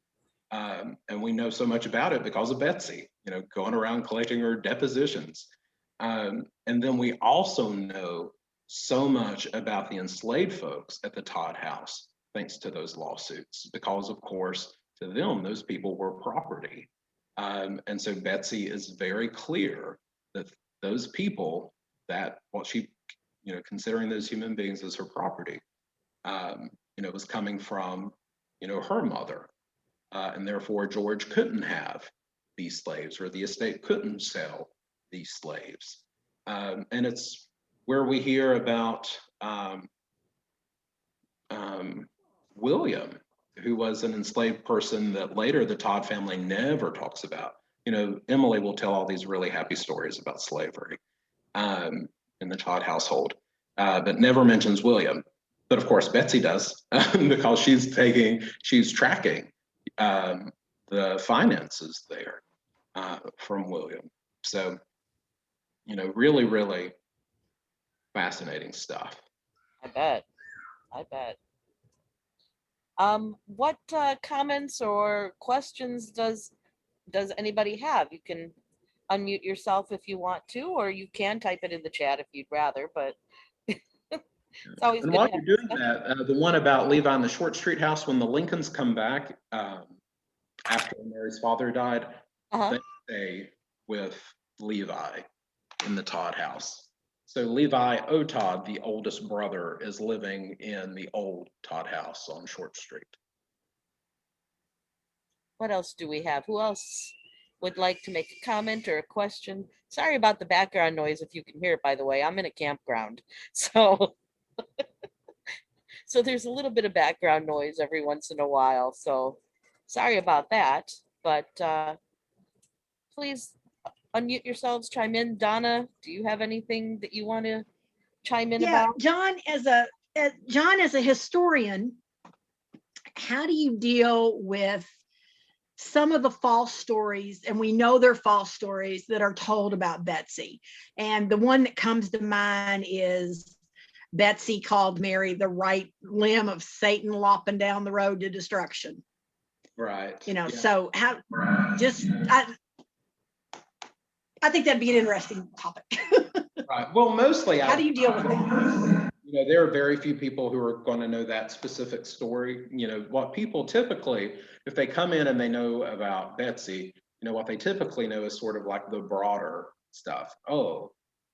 And we know so much about it because of Betsy, you know, going around collecting her depositions. And then we also know so much about the enslaved folks at the Todd House, thanks to those lawsuits, because of course, to them, those people were property. And so Betsy is very clear that those people, that what she, you know, considering those human beings as her property, you know, was coming from, you know, her mother. And therefore George couldn't have these slaves, or the estate couldn't sell these slaves. And it's where we hear about William, who was an enslaved person that later the Todd family never talks about. You know, Emily will tell all these really happy stories about slavery in the Todd household, but never mentions William. But of course, Betsy does because she's tracking the finances there from William. So, you know, really, really fascinating stuff. I bet. I bet. What comments or questions does anybody have? You can unmute yourself if you want to, or you can type it in the chat if you'd rather, but it's always And good while to have you're doing discussion. that, the one about Levi and the Short Street house, when the Lincolns come back after Mary's father died, Uh-huh. they stay with Levi in the Todd house. So Levi Todd, the oldest brother, is living in the old Todd house on Short Street. What else do we have? Who else would like to make a comment or a question? Sorry about the background noise if you can hear it, by the way. I'm in a campground. So so there's a little bit of background noise every once in a while. So sorry about that. But please unmute yourselves, chime in. Donna, do you have anything that you want to chime in Yeah, about? John, as a historian, how do you deal with some of the false stories, and we know they're false stories that are told about Betsy? And the one that comes to mind is Betsy called Mary the right limb of Satan lopping down the road to destruction. Right. You know, Yeah. so how just I think that'd be an interesting topic. Right. Well, mostly, How do you deal with that? you know, there are very few people who are going to know that specific story. You know, what people typically, if they come in and they know about Betsy, you know, what they typically know is sort of like the broader stuff. Oh,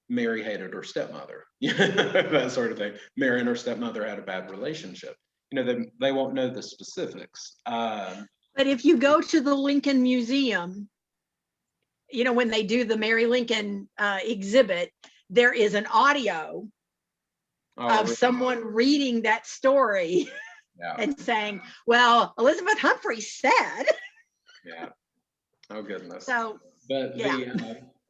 Mary hated her stepmother, that sort of thing. Mary and her stepmother had a bad relationship. You know, they won't know the specifics. But if you go to the Lincoln Museum, you know, when they do the Mary Lincoln exhibit, there is an audio of someone reading that story Yeah. and saying, well, Elizabeth Humphrey said. Yeah. Oh, goodness. So, But yeah.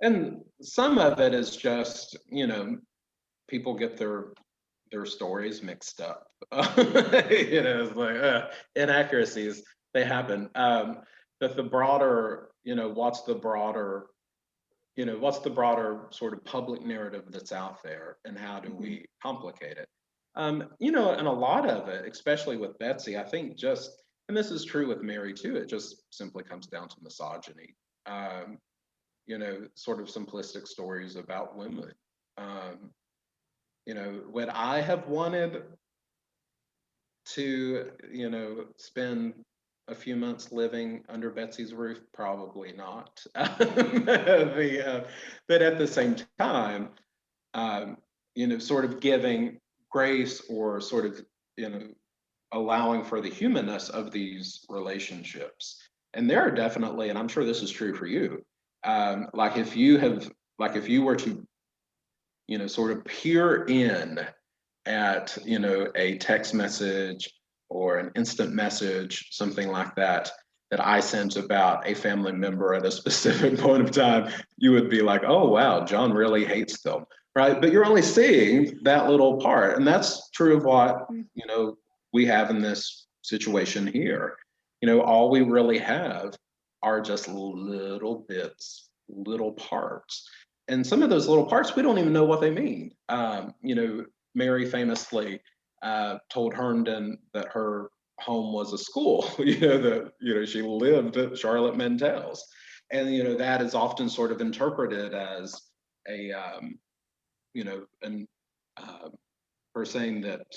and some of it is just, you know, people get their stories mixed up. You know, it's like inaccuracies, they happen. But the broader, you know, what's the broader sort of public narrative that's out there, and how do we complicate it? You know, and a lot of it, especially with Betsy, I think just, and this is true with Mary too, it just simply comes down to misogyny. You know, sort of simplistic stories about women. You know, would I have wanted to, you know, spend a few months living under Betsy's roof? Probably not. But at the same time, you know, sort of giving grace, or sort of, you know, allowing for the humanness of these relationships. And there are definitely, and I'm sure this is true for you, like if you were to, you know, sort of peer in at, you know, a text message or an instant message, something like that, that I sent about a family member at a specific point of time, you would be like, oh, wow, John really hates them, right? But you're only seeing that little part. And that's true of what, you know, we have in this situation here. You know, all we really have are just little bits, little parts. And some of those little parts, we don't even know what they mean. You know, Mary famously told Herndon that her home was a school. She lived at Charlotte Mantel's, and you know that is often sort of interpreted as a her saying that,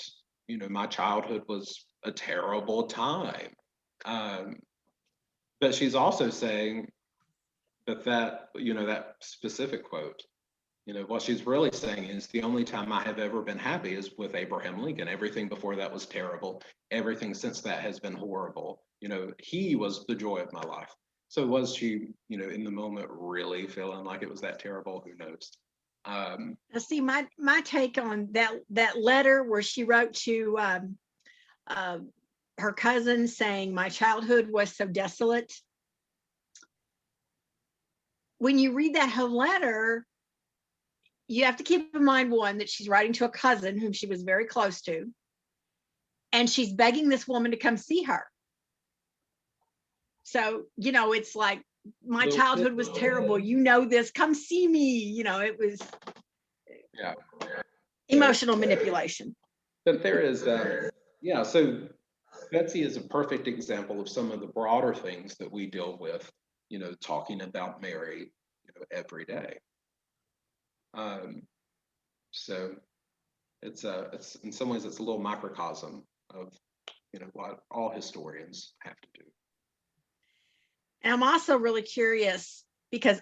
you know, my childhood was a terrible time, but she's also saying that you know, that specific quote, you know, what she's really saying is the only time I have ever been happy is with Abraham Lincoln. Everything before that was terrible. Everything since that has been horrible. You know, he was the joy of my life. So was she, you know, in the moment really feeling like it was that terrible? Who knows? Now see, my take on that letter where she wrote to her cousin saying, my childhood was so desolate. When you read that whole letter, you have to keep in mind, one, that she's writing to a cousin whom she was very close to, and she's begging this woman to come see her. So, you know, it's like, my childhood was terrible. You know this, come see me. You know, it was Yeah. emotional manipulation. But there is, yeah, so Betsy is a perfect example of some of the broader things that we deal with, you know, talking about Mary, you know, every day. So it's in some ways it's a little microcosm of, you know, what all historians have to do. And I'm also really curious because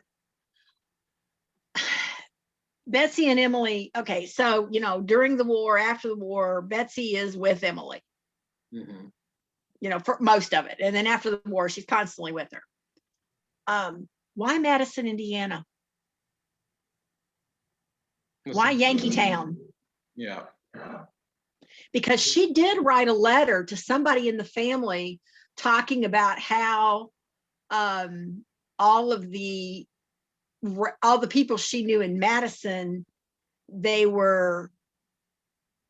Betsy and Emily, okay, so, you know, during the war, after the war, Betsy is with Emily, Mm-hmm. you know, for most of it. And then after the war, she's constantly with her. Why Madison, Indiana? Why Yankee Town? Yeah. Because she did write a letter to somebody in the family talking about how all the people she knew in Madison, they were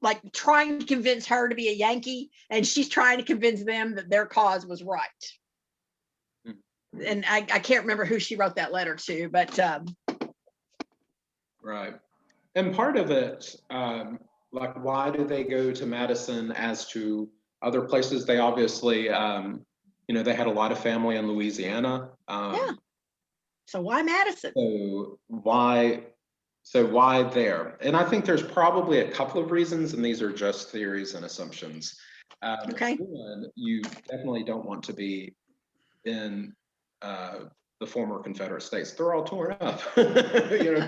like trying to convince her to be a Yankee, and she's trying to convince them that their cause was right. And I can't remember who she wrote that letter to, but right. And part of it, like, why do they go to Madison as to other places? They obviously, you know, they had a lot of family in Louisiana. yeah. So why Madison? So why there? And I think there's probably a couple of reasons, and these are just theories and assumptions. Okay. One, you definitely don't want to be in the former Confederate States. They're all torn up, you know,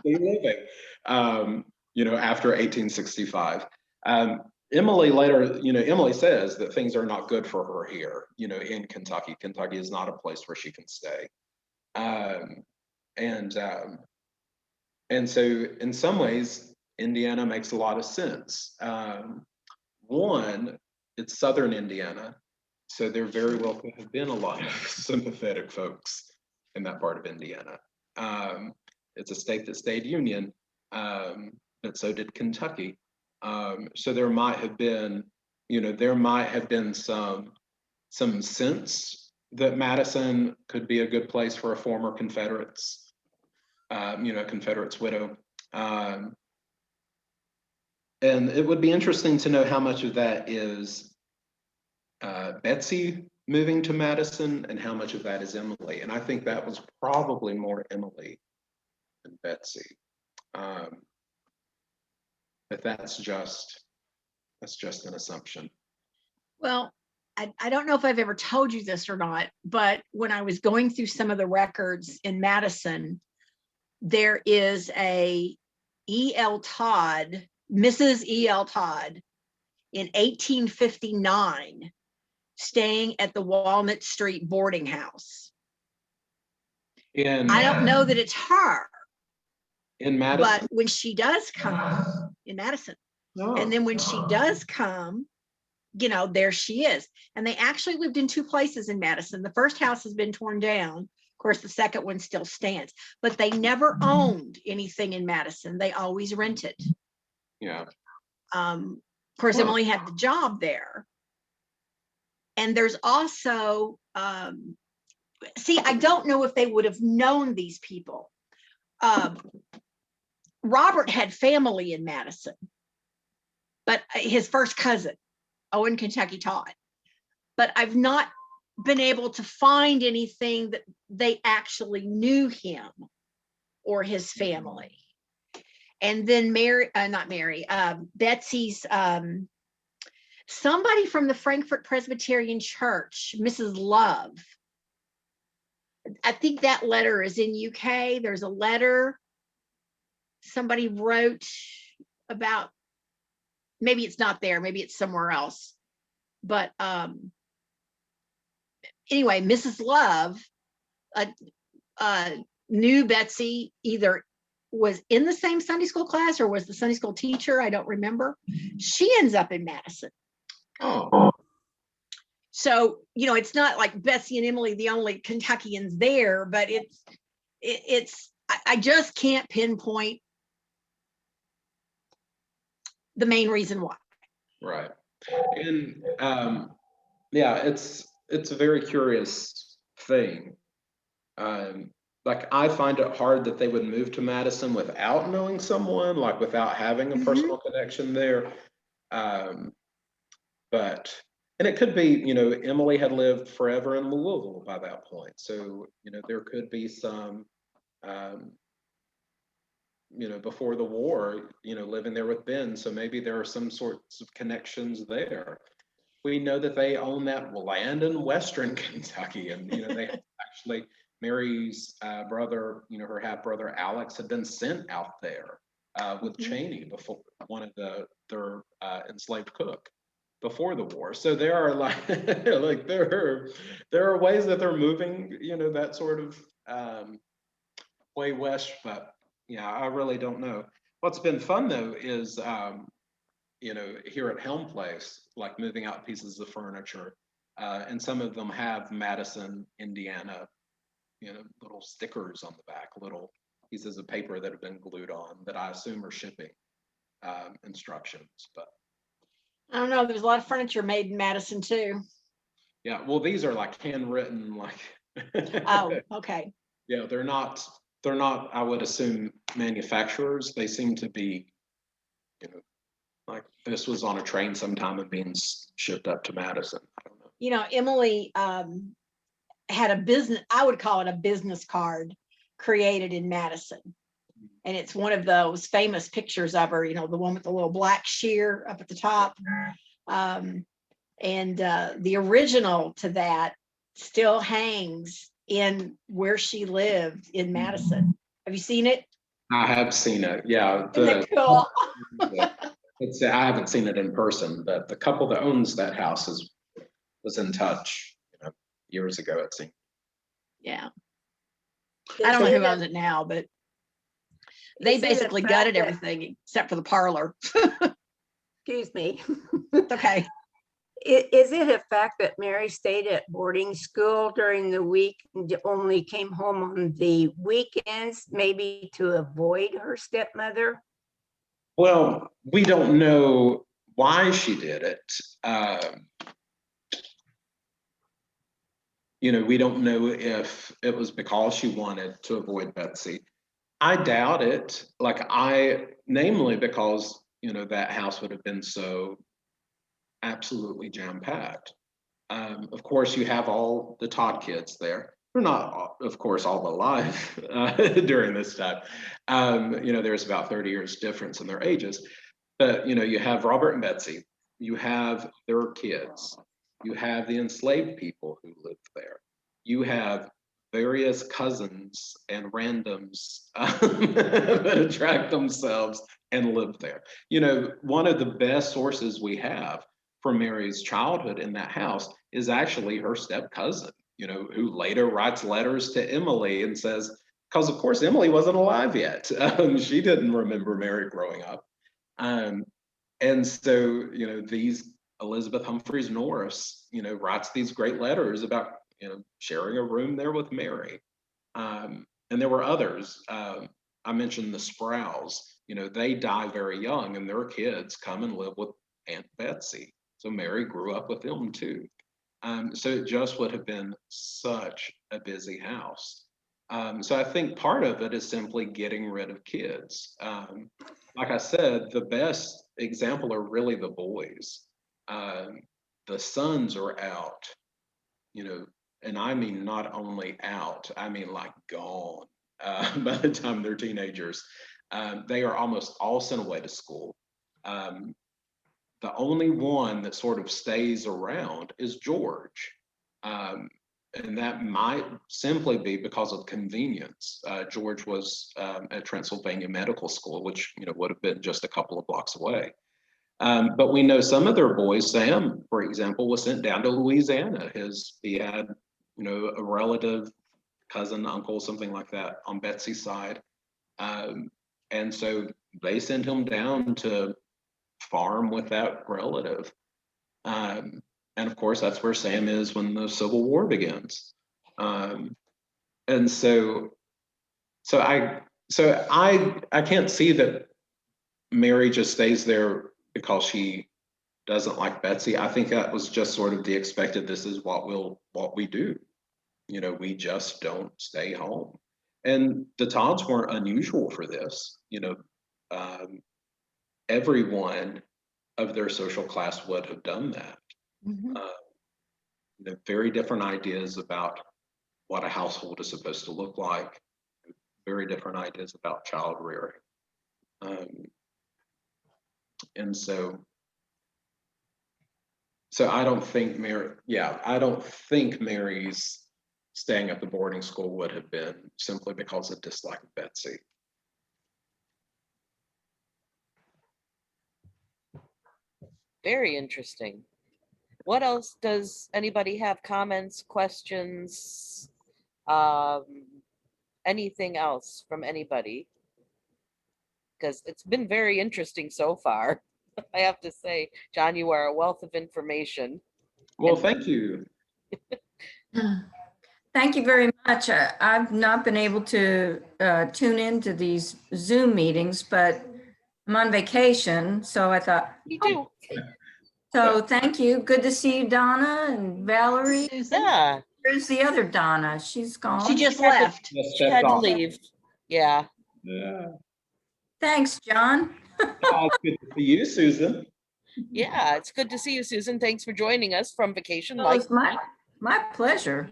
living, you know, after 1865. Emily later, you know, Emily says that things are not good for her here, you know, in Kentucky. Kentucky is not a place where she can stay. And so in some ways, Indiana makes a lot of sense. One, it's Southern Indiana, so there very well could have been a lot of sympathetic folks in that part of Indiana. It's a state that stayed Union, but so did Kentucky. So there might have been, you know, there might have been some sense that Madison could be a good place for a former Confederate's, you know, Confederate's widow. And it would be interesting to know how much of that is Betsy moving to Madison and how much of that is Emily. And I think that was probably more Emily than Betsy. But that's just an assumption. Well, I don't know if I've ever told you this or not, but when I was going through some of the records in Madison, there is a E.L. Todd, Mrs. E.L. Todd, in 1859, staying at the Walnut Street boarding house. In I don't know that it's her, in Madison, but when she does come in Madison, oh. and then when she does come, you know, there she is. And they actually lived in two places in Madison. The first house has been torn down. Of course, the second one still stands, but they never owned anything in Madison. They always rented. Yeah. Of course, Emily had the job there. And there's also, see, I don't know if they would have known these people. Robert had family in Madison, but his first cousin, Owen Kentucky Todd. But I've not been able to find anything that they actually knew him or his family. And then Betsy's, somebody from the Frankfort Presbyterian Church, Mrs. Love. I think that letter is in UK. There's a letter somebody wrote about, maybe it's not there, maybe it's somewhere else. But anyway, Mrs. Love knew Betsy, either was in the same Sunday school class or was the Sunday school teacher. I don't remember. She ends up in Madison. Oh. So, it's not like Betsy and Emily, the only Kentuckians there, but I just can't pinpoint the main reason why. Right. And yeah, it's a very curious thing. Like I find it hard that they would move to Madison without knowing someone, like without having a personal connection there. But and it could be, Emily had lived forever in Louisville by that point. So, there could be some before the war, living there with Ben. So maybe there are some sorts of connections there. We know that they own that land in Western Kentucky, and they actually Mary's brother, her half brother Alex, had been sent out there with Cheney before one of their enslaved cook before the war. So there are like there are ways that they're moving, that sort of way west, but yeah, I really don't know. What's been fun though is here at Helm Place, like moving out pieces of furniture, and some of them have Madison, Indiana, little stickers on the back, little pieces of paper that have been glued on that I assume are shipping instructions. But I don't know. There's a lot of furniture made in Madison too. yeah, well, these are like handwritten, like. Oh, okay. Yeah, they're not. I would assume manufacturers. They seem to be, like this was on a train sometime and being shipped up to Madison. I don't know. Emily had a business, I would call it a business card created in Madison. And it's one of those famous pictures of her, the one with the little black sheer up at the top. And the original to that still hangs in where she lived in Madison. Have you seen it? I have seen it. Yeah. Isn't that cool? I haven't seen it in person, but the couple that owns that house was in touch, years ago, it seemed. Yeah. I don't know who owns it now, but they basically gutted everything except for the parlor. Excuse me. It's okay. Is it a fact that Mary stayed at boarding school during the week and only came home on the weekends, maybe to avoid her stepmother? Well, we don't know why she did it. We don't know if it was because she wanted to avoid Betsy. I doubt it. Namely because, that house would have been so absolutely jam-packed. Of course, you have all the Todd kids there. They're not, of course, all alive during this time. There's about 30 years difference in their ages. But, you have Robert and Betsy. You have their kids. You have the enslaved people who lived there. You have various cousins and randoms that attract themselves and live there. One of the best sources we have for Mary's childhood in that house is actually her step cousin, who later writes letters to Emily and says, because of course Emily wasn't alive yet. She didn't remember Mary growing up. And so, these Elizabeth Humphreys Norris, writes these great letters about, sharing a room there with Mary. And there were others. I mentioned the Sprouse, they die very young and their kids come and live with Aunt Betsy. So Mary grew up with them too. So it just would have been such a busy house. So I think part of it is simply getting rid of kids. Like I said, the best example are really the boys. The sons are out, and I mean not only out, I mean like gone by the time they're teenagers. They are almost all sent away to school. The only one that sort of stays around is George. And that might simply be because of convenience. George was at Transylvania Medical School, which would have been just a couple of blocks away. But we know some of their boys, Sam, for example, was sent down to Louisiana. He had, a relative, cousin, uncle, something like that on Betsy's side. And so they sent him down to farm with that relative. And of course, that's where Sam is when the Civil War begins. And so I can't see that Mary just stays there because she doesn't like Betsy. I think that was just sort of the expected, this is what we do. You know, we just don't stay home. And the Todds weren't unusual for this. You know, everyone of their social class would have done that. Mhm. You know, very different ideas about what a household is supposed to look like, very different ideas about child rearing. And so I don't think I don't think Mary's staying at the boarding school would have been simply because of dislike of Betsy. Very interesting. What else does anybody have? Comments, questions, um, anything else from anybody? Because it's been very interesting so far. I have to say, John, you are a wealth of information. Well, thank you. Thank you very much. I've not been able to tune into these Zoom meetings, but I'm on vacation, so I thought, You do. so thank you. Good to see you, Donna and Valerie. Susan, Yeah, Where's the other Donna? She's gone. she just She had to- left. Just she had stepped to off. leave. Yeah. Yeah. Thanks, John. Oh, it's good to see you, Susan. Yeah, it's good to see you, Susan. Thanks for joining us from vacation. Well, it's my pleasure.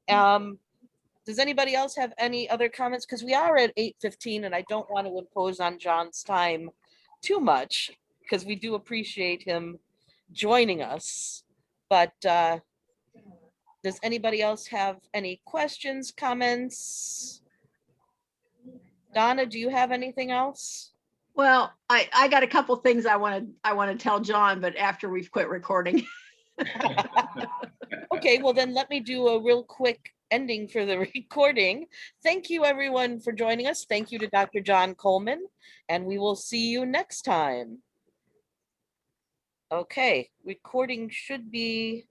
Does anybody else have any other comments? Because we are at 8:15 and I don't want to impose on John's time too much because we do appreciate him joining us. But does anybody else have any questions, comments? Donna, do you have anything else? Well, I got a couple things I want to tell John, but after we've quit recording. Okay, well then let me do a real quick ending for the recording. Thank you everyone for joining us. Thank you to Dr. Jon Coleman, and we will see you next time. Okay, recording should be